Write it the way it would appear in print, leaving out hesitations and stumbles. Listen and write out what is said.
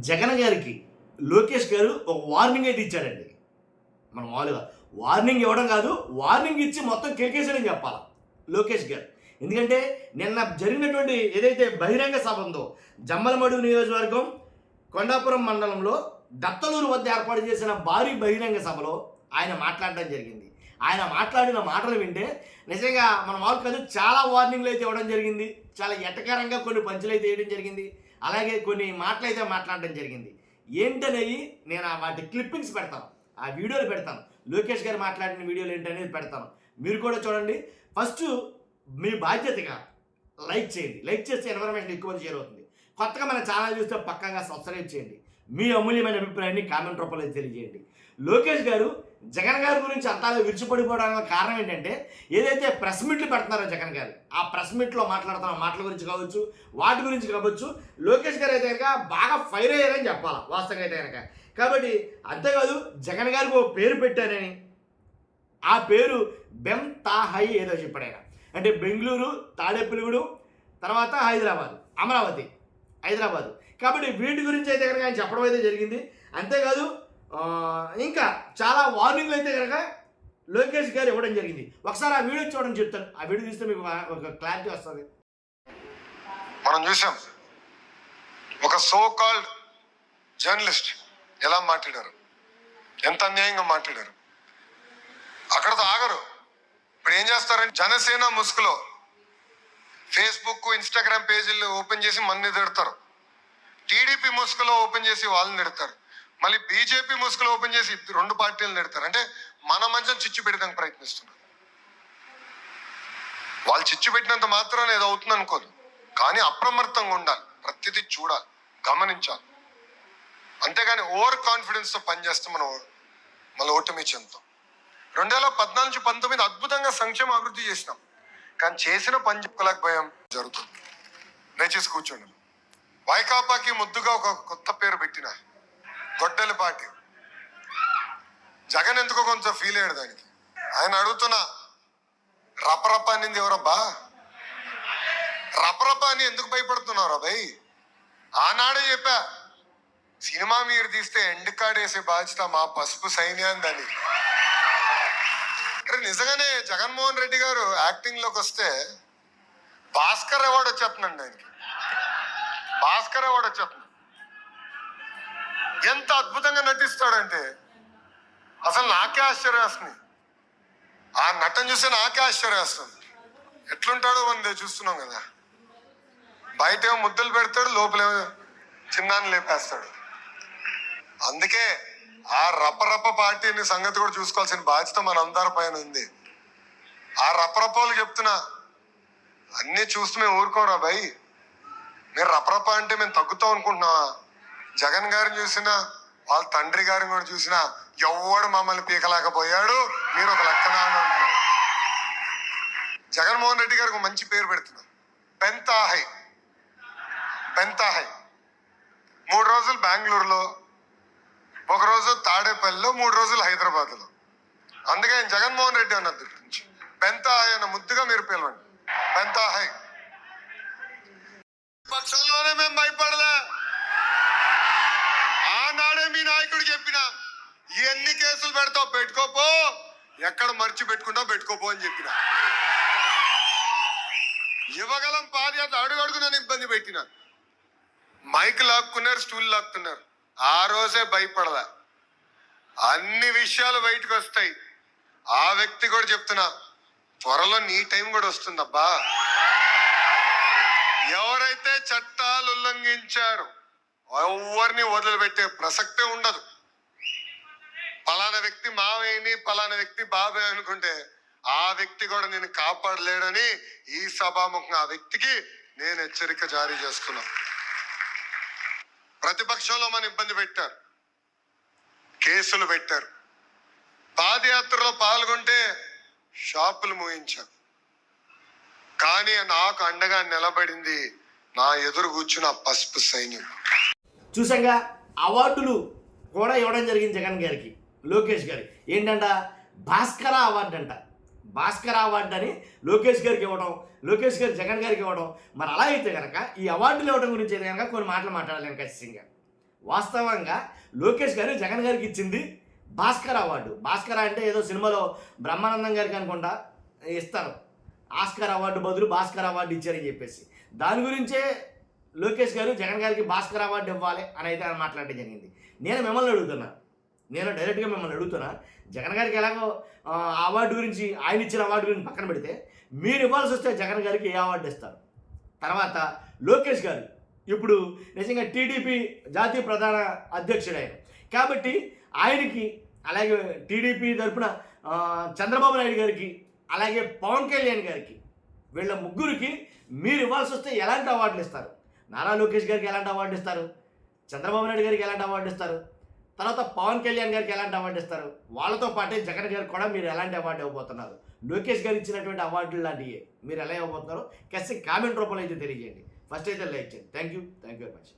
జగన్ గారికి లోకేష్ గారు ఒక వార్నింగ్ అయితే ఇచ్చారండి. మనం మామూలుగా వార్నింగ్ ఇవ్వడం కాదు, వార్నింగ్ ఇచ్చి మొత్తం కెలికేసాడని చెప్పాలి లోకేష్ గారు. ఎందుకంటే నిన్న జరిగినటువంటి ఏదైతే బహిరంగ సభ ఉందో, జమ్మలమడుగు నియోజకవర్గం కొండాపురం మండలంలో దత్తలూరు వద్ద ఏర్పాటు చేసిన భారీ బహిరంగ సభలో ఆయన మాట్లాడడం జరిగింది. ఆయన మాట్లాడిన మాటలు వింటే నిజంగా మన మాకు కాదు, చాలా వార్నింగ్లు అయితే ఇవ్వడం జరిగింది. చాలా ఎటకారంగా కొన్ని పంచులు అయితే వేయడం జరిగింది. అలాగే కొన్ని మాటలు అయితే మాట్లాడడం జరిగింది. ఏంటనేవి నేను వాటి క్లిప్పింగ్స్ పెడతాను, ఆ వీడియోలు పెడతాను. లోకేష్ గారు మాట్లాడిన వీడియోలు ఏంటనేది పెడతాను, మీరు కూడా చూడండి. ఫస్ట్ మీ బాధ్యతగా లైక్ చేయండి. లైక్ చేస్తే ఇన్ఫర్మేషన్ ఎక్కువ మంది షేర్ అవుతుంది. కొత్తగా మన ఛానల్ చూస్తే పక్కంగా సబ్స్క్రైబ్ చేయండి. మీ అమూల్యమైన అభిప్రాయాన్ని కామెంట్ రూపంలో తెలియజేయండి. లోకేష్ గారు జగన్ గారి గురించి అంతగా విరుచుపడిపోవడానికి కారణం ఏంటంటే, ఏదైతే ప్రెస్ మీట్లు పెడుతున్నారో జగన్ గారు, ఆ ప్రెస్ మీట్లో మాట్లాడుతున్న మాటల గురించి కావచ్చు, వాటి గురించి కావచ్చు, లోకేష్ గారు అయితే కనుక బాగా ఫైర్ అయ్యారని చెప్పాలి వాస్తవంగా అయితే కనుక. కాబట్టి అంతేకాదు, జగన్ గారికి ఒక పేరు పెట్టారని, ఆ పేరు బెమ్ తాహై ఏదో చెప్పాడు ఆయన. అంటే బెంగళూరు, తాడేపల్లిగూడెం, తర్వాత హైదరాబాద్, అమరావతి, హైదరాబాదు. కాబట్టి వీటి గురించి అయితే కనుక ఆయన చెప్పడం అయితే జరిగింది. అంతేకాదు ఇంకా చాలా వార్నింగ్లు అయితే కనుక లోకేష్ గారు ఇవ్వడం జరిగింది. ఒకసారి ఆ వీడియో చూడడం చెప్తాను. ఆ వీడియో చూస్తే మీకు ఒక క్లారిటీ వస్తుంది. మనం చూసాం ఒక సో కాల్డ్ జర్నలిస్ట్ ఎలా మాట్లాడారు, ఎంత అన్యాయంగా మాట్లాడారు. అక్కడతో ఆగరు. ఇప్పుడు ఏం చేస్తారంటే, జనసేన ముసుగులో ఫేస్బుక్, ఇన్స్టాగ్రామ్ పేజీలు ఓపెన్ చేసి మన్ని తిడతారు. టీడీపీ ముసుగులో ఓపెన్ చేసి వాళ్ళని తిడతారు. మళ్ళీ బీజేపీ ముసుగులో ఓపెన్ చేసి రెండు పార్టీలను తిడతారు. అంటే మన మధ్య చిచ్చు పెట్టడానికి ప్రయత్నిస్తున్నారు. వాళ్ళు చిచ్చు పెట్టినంత మాత్రాన ఏదో అవుతుంది అనుకోదు, కానీ అప్రమత్తంగా ఉండాలి, ప్రతిదీ చూడాలి, గమనించాలి. అంతేగాని ఓవర్ కాన్ఫిడెన్స్ తో పనిచేస్తే మనం మళ్ళీ ఓటమి చెందుతాం. 2014-19 అద్భుతంగా సంక్షేమ అభివృద్ధి చేసినాం, కానీ చేసిన పని చెప్పుకోలేకపోయాం. జరుగుతుంది. దయచేసి కూర్చోండి. వైకాపాకి ముద్దుగా ఒక కొత్త పేరు పెట్టిన గొడ్డలి పార్టీ. జగన్ ఎందుకో కొంచెం ఫీల్ అయ్యాడు దానికి. ఆయన అడుగుతున్నా, రపరప అనింది ఎవరబ్బా? రపరప అని ఎందుకు భయపడుతున్నారా భయ్? ఆనాడే చెప్పా, సినిమా మీరు తీస్తే ఎండ్ కార్డ్ వేసే బాధ్యత మా పసుపు సైన్యాన్ని. నిజంగానే జగన్మోహన్ రెడ్డి గారు యాక్టింగ్ లోకి వస్తే భాస్కర్ అవార్డు వచ్చేస్తుందండి ఆయనకి. భాస్కర్ అవార్డు వచ్చేస్తుంది. ఎంత అద్భుతంగా నటిస్తాడంటే అసలు నాకే ఆశ్చర్యం వేస్తుంది. ఆ నటన చూస్తే నాకే ఆశ్చర్యం వేస్తుంది. ఎట్లుంటాడో మనం చూస్తున్నాం కదా. బయట ఏమో ముద్దలు పెడతాడు, లోపలేమో చిన్నాన్ని లేపేస్తాడు. అందుకే ఆ రపరప పార్టీని సంగతి కూడా చూసుకోవాల్సిన బాధ్యత మనందరి పైన ఉంది. ఆ రపరపలు చెప్తున్నా, అన్ని చూస్తూ మేము ఊరుకోరా భయ్. మీరు రపరప అంటే మేము తగ్గుతాం అనుకుంటున్నావా? జగన్ గారిని చూసినా, వాళ్ళ తండ్రి గారిని కూడా చూసినా ఎవడు మమ్మల్ని పీకలేకపోయాడు. మీరు ఒక లెక్కన జగన్మోహన్ రెడ్డి గారికి మంచి పేరు పెడుతున్నారు, పెంతాహై. పెంతాహై 3 రోజులు బెంగళూరులో, 1 రోజు తాడేపల్లిలో, 3 రోజులు హైదరాబాద్లో. అందుకే ఆయన జగన్మోహన్ రెడ్డి అన్నది నుంచి పెంతాహై అన్న ముద్దుగా మీరు పిలవండి. పెంతాహై. పక్షంలోనే మేము భయపడలే. ఆనాడే మీ నాయకుడు చెప్పిన, ఎన్ని కేసులు పెడతావు పెట్టుకోపో, ఎక్కడ మర్చి పెట్టుకుంటావు పెట్టుకోపో అని చెప్పిన. యువగలం పాదయాత్ర అడుగడుగు నన్ను ఇబ్బంది పెట్టిన. మైక్ లాక్కున్నారు, స్టూల్ లాక్కున్నారు. ఆ రోజే భయపడలా. అన్ని విషయాలు బయటకు వస్తాయి. ఆ వ్యక్తి కూడా చెప్తున్నా, త్వరలో నీ టైం కూడా వస్తుందబ్బా. ఎవరైతే చట్టాలు ఉల్లంఘించారు ఎవరిని వదిలిపెట్టే ప్రసక్తే ఉండదు. పలానా వ్యక్తి మావేని, పలానా వ్యక్తి బాబే అనుకుంటే ఆ వ్యక్తి కూడా నేను కాపాడలేడని ఈ సభాముఖంగా ఆ వ్యక్తికి నేను హెచ్చరిక జారీ చేస్తున్నా. ప్రతిపక్షంలో మన ఇబ్బంది పెట్టారు, కేసులు పెట్టారు. పాదయాత్రలో పాల్గొంటే షాపులు మూయించారు. కానీ నాకు అండగా నిలబడింది నా ఎదురు కూర్చున్న పసుపు సైన్యం. చూసాగా అవార్డులు కూడా ఇవ్వడం జరిగింది జగన్ గారికి, లోకేష్ గారి. ఏంటంట, భాస్కర అవార్డు అంట. భాస్కర అవార్డు అని లోకేష్ గారికి ఇవ్వడం, లోకేష్ గారు జగన్ గారికి ఇవ్వడం. మరి అలా అయితే కనుక ఈ అవార్డులు ఇవ్వడం గురించి అయితే కనుక కొన్ని మాటలు మాట్లాడాలి ఖచ్చితంగా. వాస్తవంగా లోకేష్ గారు జగన్ గారికి ఇచ్చింది భాస్కర్ అవార్డు. భాస్కర్ అంటే ఏదో సినిమాలో బ్రహ్మానందం గారికి అనుకుంటా ఇస్తారు, ఆస్కార్ అవార్డు బదులు భాస్కర్ అవార్డు ఇచ్చారని చెప్పేసి. దాని గురించే లోకేష్ గారు జగన్ గారికి భాస్కర్ అవార్డు ఇవ్వాలి అని అయితే ఆయన మాట్లాడడం జరిగింది. నేను మిమ్మల్ని అడుగుతున్నా, నేను డైరెక్ట్గా మిమ్మల్ని అడుగుతున్నా, జగన్ గారికి ఎలాగో అవార్డు గురించి, ఆయన ఇచ్చిన అవార్డు గురించి పక్కన పెడితే, మీరు ఇవ్వాల్సి వస్తే జగన్ గారికి ఏ అవార్డు ఇస్తారు? తర్వాత లోకేష్ గారు ఇప్పుడు నిజంగా టీడీపీ జాతీయ ప్రధాన అధ్యక్షుడు ఆయన కాబట్టి ఆయనకి, అలాగే టీడీపీ తరఫున చంద్రబాబు నాయుడు గారికి, అలాగే పవన్ కళ్యాణ్ గారికి, వీళ్ళ ముగ్గురికి మీరు ఇవ్వాల్సి వస్తే ఎలాంటి అవార్డులు ఇస్తారు? నారా లోకేష్ గారికి ఎలాంటి అవార్డు ఇస్తారు? చంద్రబాబు నాయుడు గారికి ఎలాంటి అవార్డు ఇస్తారు? తర్వాత పవన్ కళ్యాణ్ గారికి ఎలాంటి అవార్డు ఇస్తారు? వాళ్ళతో పాటే జగన్ గారికి కూడా మీరు ఎలాంటి అవార్డు ఇవ్వబోతున్నారు? లోకేష్ గారు ఇచ్చినటువంటి అవార్డులు లాంటివి మీరు ఎలా ఇవ్వబోతున్నారో ఖచ్చితంగా కామెంట్ రూపంలో అయితే తెలియజేయండి. ఫస్ట్ అయితే లైక్ చేయండి. Thank you very much.